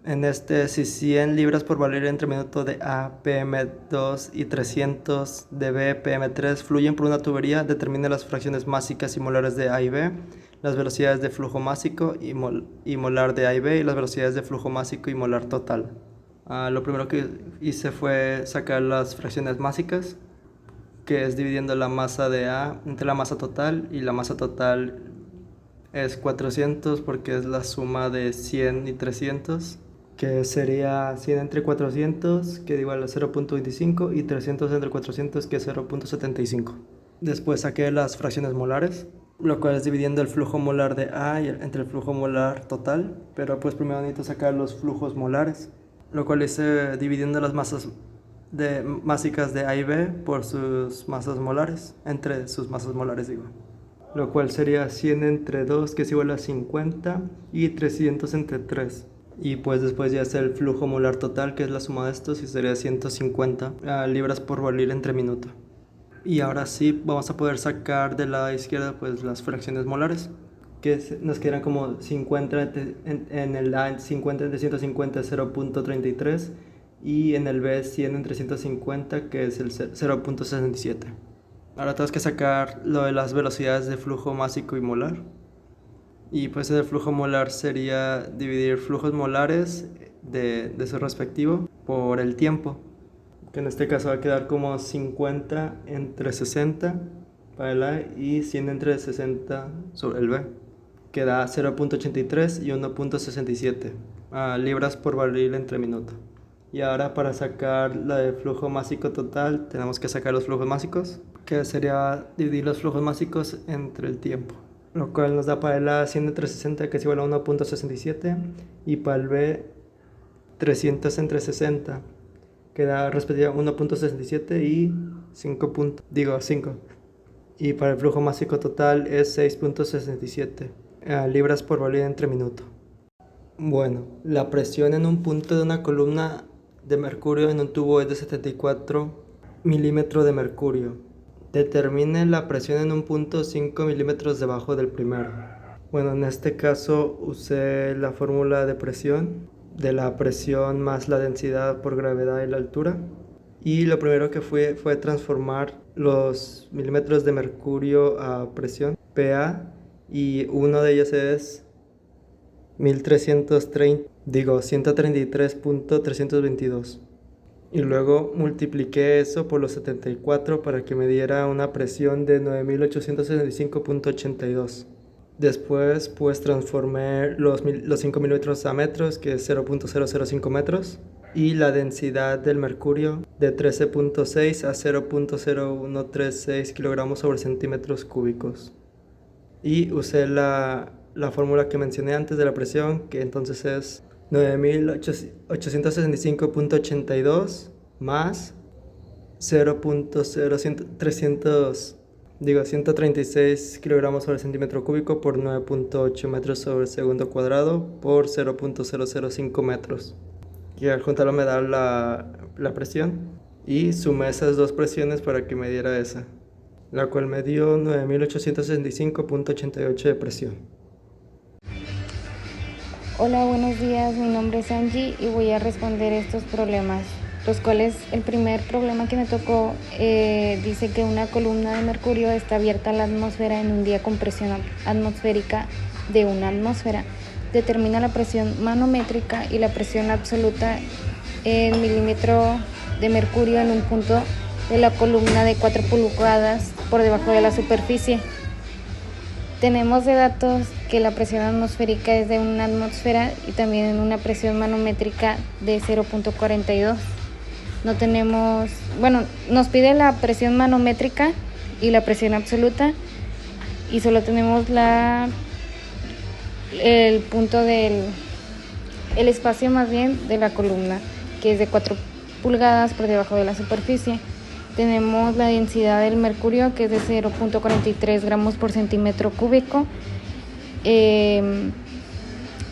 En este, si 100 libras por barril entre minuto de A, PM2 y 300 de B, PM3 fluyen por una tubería, determine las fracciones másicas y molares de A y B, las velocidades de flujo másico y molar de A y B y las velocidades de flujo másico y molar total. Lo primero que hice fue sacar las fracciones másicas, que es dividiendo la masa de A entre la masa total, y la masa total es 400 porque es la suma de 100 y 300, que sería 100 entre 400, que es igual a 0.25, y 300 entre 400, que es 0.75. Después saqué las fracciones molares, lo cual es dividiendo el flujo molar de A entre el flujo molar total, pero pues primero necesito sacar los flujos molares, lo cual hice dividiendo las masas másicas de A y B por sus masas molares, entre sus masas molares digo. Lo cual sería 100 entre 2, que es igual a 50, y 300 entre 3. Y pues después ya es el flujo molar total, que es la suma de estos, y sería 150 libras por barril entre minuto. Y ahora sí vamos a poder sacar de la izquierda pues las fracciones molares, que nos quedan como 50 en el A, 50 entre 150 es 0.33, y en el B 100 entre 150, que es el 0.67. Ahora tenemos que sacar lo de las velocidades de flujo másico y molar. Y pues el flujo molar sería dividir flujos molares de su respectivo por el tiempo, que en este caso va a quedar como 50 entre 60 para el A y 100 entre 60 sobre el B, que da 0.83 y 1.67 libras por barril entre minuto. Y ahora para sacar la de flujo másico total tenemos que sacar los flujos másicos, que sería dividir los flujos másicos entre el tiempo, lo cual nos da para el A 100 entre 60, que es igual a 1.67, y para el B 300 entre 60, que da respectivamente 1.67 y 5. Y para el flujo másico total es 6.67 libras por barril entre minuto. Bueno, la presión en un punto de una columna de mercurio en un tubo es de 74 milímetros de mercurio. Determine la presión en un punto 5 milímetros debajo del primero. Bueno, en este caso usé la fórmula de presión, de la presión más la densidad por gravedad y la altura. Y lo primero que fue transformar los milímetros de mercurio a presión, PA, y uno de ellos es 133.322. Y luego multipliqué eso por los 74 para que me diera una presión de 9.865.82. Después pues transformé los 5 milímetros a metros, que es 0.005 metros, y la densidad del mercurio de 13.6 a 0.0136 kilogramos sobre centímetros cúbicos. Y usé la fórmula que mencioné antes de la presión, que entonces es 9.865.82 más 136 kilogramos sobre centímetro cúbico por 9.8 metros sobre segundo cuadrado por 0.005 metros. Y al juntarlo me da la presión, y sumé esas dos presiones para que me diera esa, la cual me dio 9.865.88 de presión. Hola, buenos días, mi nombre es Angie y voy a responder estos problemas, los cuales el primer problema que me tocó dice que una columna de mercurio está abierta a la atmósfera en un día con presión atmosférica de una atmósfera. Determina la presión manométrica y la presión absoluta en milímetro de mercurio en un punto de la columna de 4 pulgadas por debajo de la superficie. Tenemos de datos que la presión atmosférica es de una atmósfera y también en una presión manométrica de 0.42. Nos pide la presión manométrica y la presión absoluta, y solo tenemos el punto el espacio más bien de la columna, que es de 4 pulgadas por debajo de la superficie. Tenemos la densidad del mercurio, que es de 0.43 gramos por centímetro cúbico.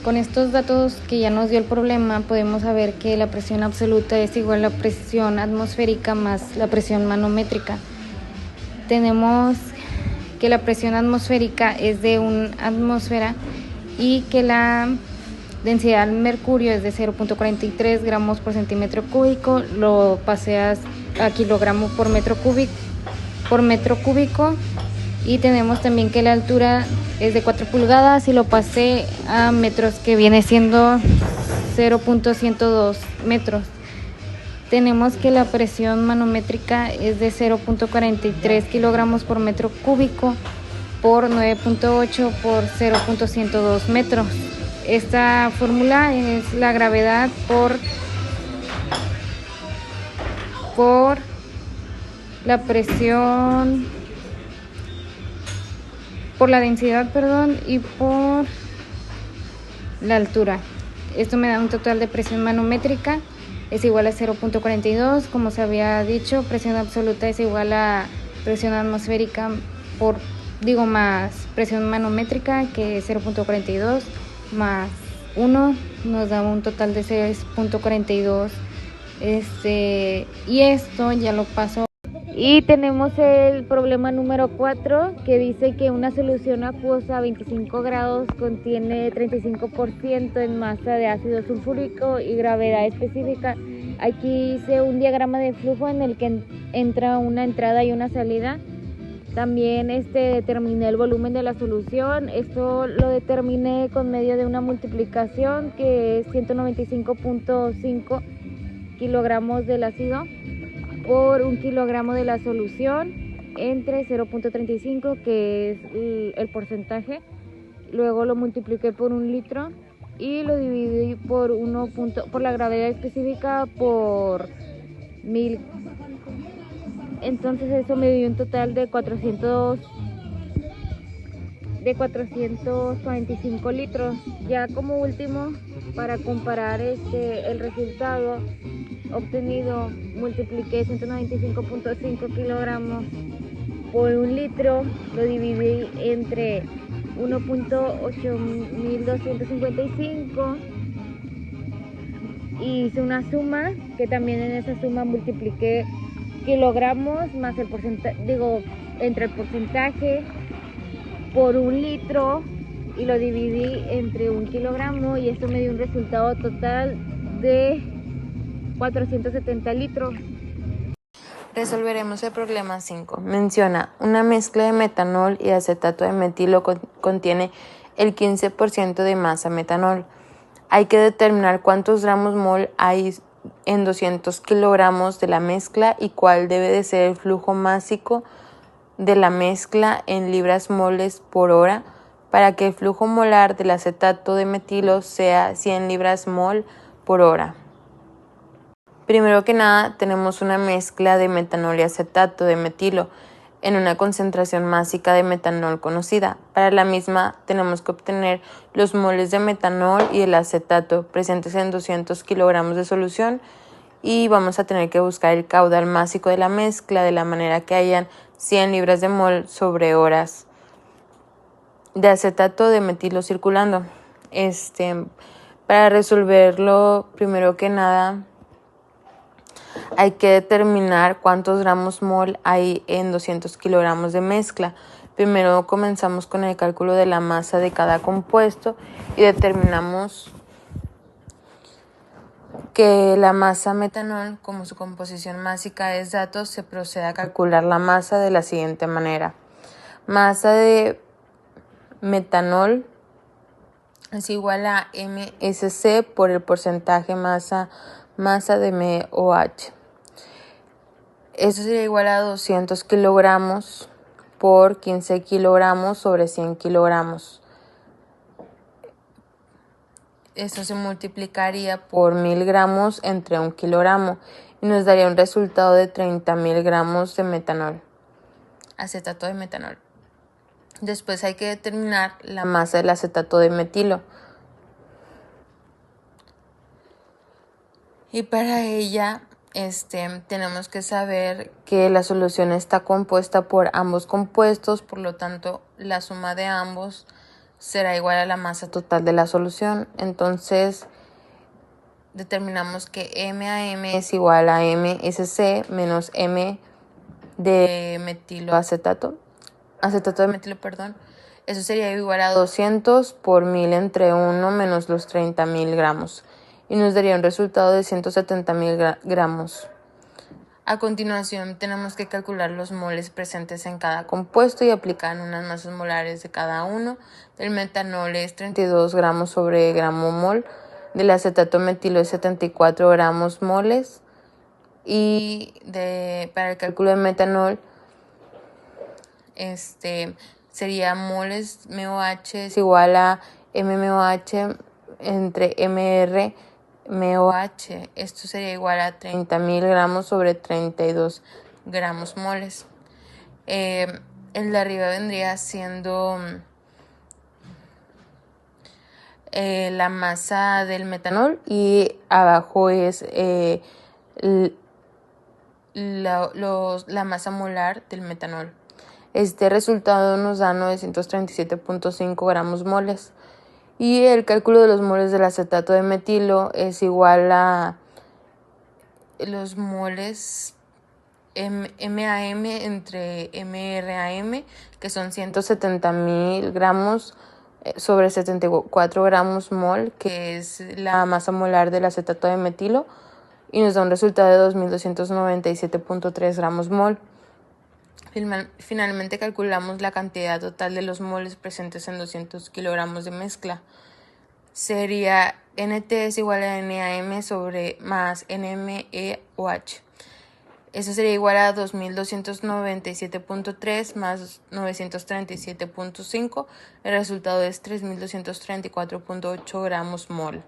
Con estos datos que ya nos dio el problema, podemos saber que la presión absoluta es igual a la presión atmosférica más la presión manométrica. Tenemos que la presión atmosférica es de una atmósfera y que la densidad del mercurio es de 0.43 gramos por centímetro cúbico, lo pasé a kilogramos por metro cúbico, y tenemos también que la altura es de 4 pulgadas y lo pasé a metros, que viene siendo 0.102 metros. Tenemos que la presión manométrica es de 0.43 kilogramos por metro cúbico por 9.8 por 0.102 metros. Esta fórmula es la gravedad por la presión, por la densidad, y por la altura. Esto me da un total de presión manométrica es igual a 0.42. Como se había dicho, presión absoluta es igual a presión atmosférica más presión manométrica, que es 0.42 más 1 nos da un total de 6.42. Y esto ya lo paso. Y tenemos el problema número 4, que dice que una solución acuosa a 25 grados contiene 35% en masa de ácido sulfúrico y gravedad específica. Aquí hice un diagrama de flujo en el que entra una entrada y una salida. También determiné el volumen de la solución. Esto lo determiné con medio de una multiplicación, que es 195.5 kilogramos del ácido por 1 kilogramo de la solución, entre 0.35, que es el porcentaje. Luego lo multipliqué por 1 litro y lo dividí por la gravedad específica por 1000. Entonces eso me dio un total de 445 litros. Ya como último, para comparar el resultado obtenido, multipliqué 195.5 kilogramos por 1 litro, lo dividí entre 1.8255 y hice una suma, que también en esa suma multipliqué kilogramos más el porcentaje, entre el porcentaje por 1 litro, y lo dividí entre 1 kilogramo, y esto me dio un resultado total de 470 litros. Resolveremos el problema 5. Menciona, una mezcla de metanol y acetato de metilo contiene el 15% de masa metanol. Hay que determinar cuántos gramos mol hay en 200 kilogramos de la mezcla y cuál debe de ser el flujo másico de la mezcla en libras moles por hora para que el flujo molar del acetato de metilo sea 100 libras mol por hora. Primero que nada, tenemos una mezcla de metanol y acetato de metilo en una concentración másica de metanol conocida. Para la misma tenemos que obtener los moles de metanol y el acetato presentes en 200 kilogramos de solución, y vamos a tener que buscar el caudal másico de la mezcla de la manera que hayan 100 libras de mol sobre horas de acetato de metilo circulando. Para resolverlo, primero que nada, hay que determinar cuántos gramos mol hay en 200 kilogramos de mezcla. Primero comenzamos con el cálculo de la masa de cada compuesto y determinamos que la masa metanol, como su composición másica es datos, se procede a calcular la masa de la siguiente manera. Masa de metanol es igual a MSC por el porcentaje masa de MOH. Esto sería igual a 200 kilogramos por 15 kilogramos sobre 100 kilogramos. Esto se multiplicaría por 1000 gramos entre 1 kilogramo y nos daría un resultado de 30.000 gramos de metanol, acetato de metanol. Después hay que determinar la masa del acetato de metilo. Y para ella tenemos que saber que la solución está compuesta por ambos compuestos, por lo tanto la suma de ambos será igual a la masa total de la solución. Entonces determinamos que MAM es igual a MSC menos M de acetato de metilo, Eso sería igual a 200 por 1000 entre 1 menos los 30.000 gramos. Y nos daría un resultado de 170.000 gramos. A continuación tenemos que calcular los moles presentes en cada compuesto y aplicar unas masas molares de cada uno. Del metanol es 32 gramos sobre gramo mol, del acetato metilo es 74 gramos moles y para el cálculo de metanol sería moles MOH es igual a MMOH entre MR MOH. Esto sería igual a 30.000 gramos sobre 32 gramos moles. El de arriba vendría siendo la masa del metanol y abajo es la masa molar del metanol. Este resultado nos da 937.5 gramos moles. Y el cálculo de los moles del acetato de metilo es igual a los moles MAM entre MRAM, que son 170.000 gramos sobre 74 gramos mol, que es la masa molar del acetato de metilo, y nos da un resultado de 2.297.3 gramos mol. Finalmente calculamos la cantidad total de los moles presentes en 200 kilogramos de mezcla. Sería NT es igual a NAM sobre más NMEOH. Eso sería igual a 2.297.3 más 937.5. El resultado es 3.234.8 gramos mol.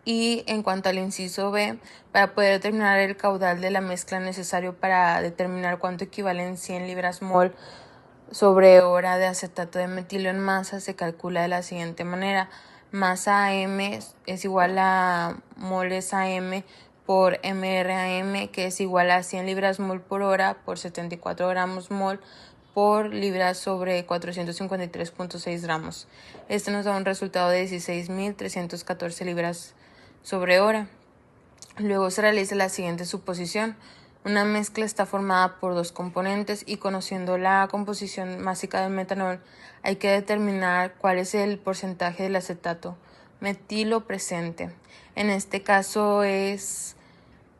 Y en cuanto al inciso B, para poder determinar el caudal de la mezcla necesario para determinar cuánto equivalen 100 libras mol sobre hora de acetato de metilo en masa, se calcula de la siguiente manera. Masa AM es igual a moles AM por MRAM, que es igual a 100 libras mol por hora por 74 gramos mol por libras sobre 453.6 gramos. Este nos da un resultado de 16.314 libras sobre hora. Luego se realiza la siguiente suposición. Una mezcla está formada por dos componentes y conociendo la composición másica del metanol hay que determinar cuál es el porcentaje del acetato metilo presente. En este caso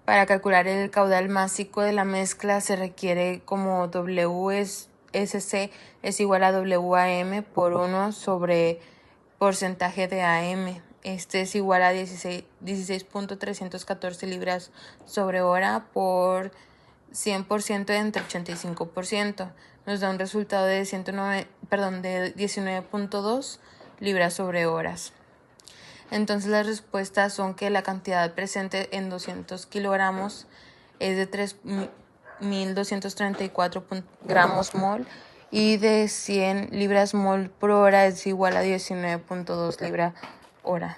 para calcular el caudal másico de la mezcla se requiere como WSC es igual a WAM por 1 sobre porcentaje de AM. Este es igual a 16.314 libras sobre hora por 100% entre 85%. Nos da un resultado de 19.2 libras sobre horas. Entonces las respuestas son que la cantidad presente en 200 kilogramos es de 3.234 gramos mol y de 100 libras mol por hora es igual a 19.2 libras hora.